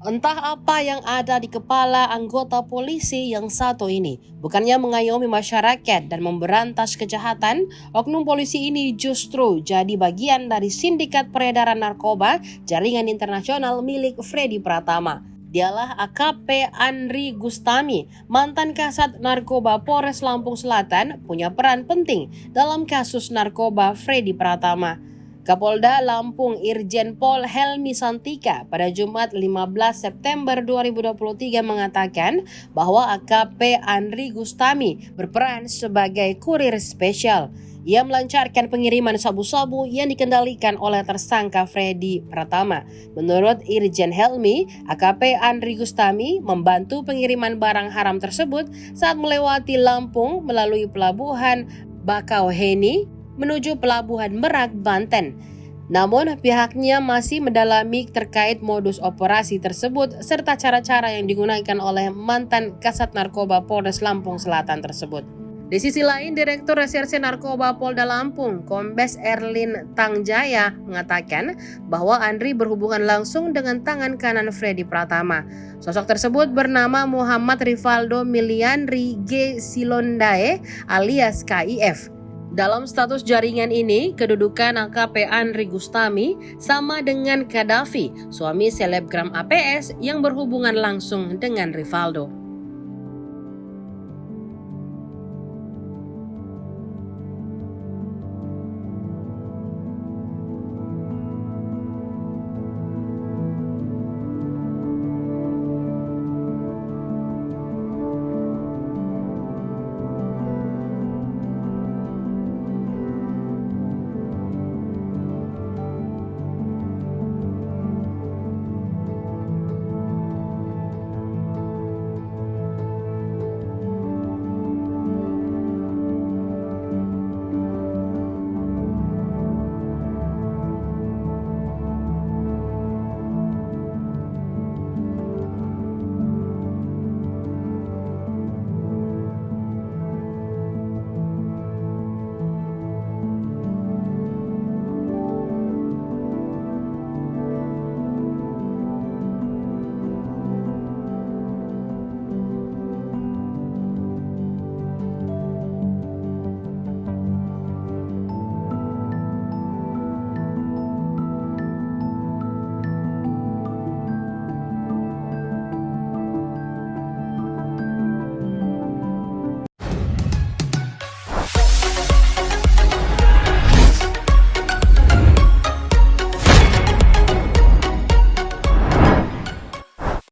Entah apa yang ada di kepala anggota polisi yang satu ini. Bukannya mengayomi masyarakat dan memberantas kejahatan, oknum polisi ini justru jadi bagian dari sindikat peredaran narkoba jaringan internasional milik Freddy Pratama. Dialah AKP Andri Gustami, mantan kasat narkoba Polres Lampung Selatan, punya peran penting dalam kasus narkoba Freddy Pratama. Kapolda Lampung Irjen Pol Helmi Santika pada Jumat 15 September 2023 mengatakan bahwa AKP Andri Gustami berperan sebagai kurir spesial. Ia melancarkan pengiriman sabu-sabu yang dikendalikan oleh tersangka Freddy Pratama. Menurut Irjen Helmi, AKP Andri Gustami membantu pengiriman barang haram tersebut saat melewati Lampung melalui pelabuhan Bakauheni menuju pelabuhan Merak, Banten. Namun pihaknya masih mendalami terkait modus operasi tersebut serta cara-cara yang digunakan oleh mantan kasat narkoba Polres Lampung Selatan tersebut. Di sisi lain, Direktur Reserse Narkoba Polda Lampung, Kombes Erlin Tangjaya, mengatakan bahwa Andri berhubungan langsung dengan tangan kanan Freddy Pratama. Sosok tersebut bernama Muhammad Rivaldo Milianri G. Silondae alias KIF. Dalam status jaringan ini, kedudukan AKP Andri Gustami sama dengan Gaddafi, suami selebgram APS yang berhubungan langsung dengan Rivaldo.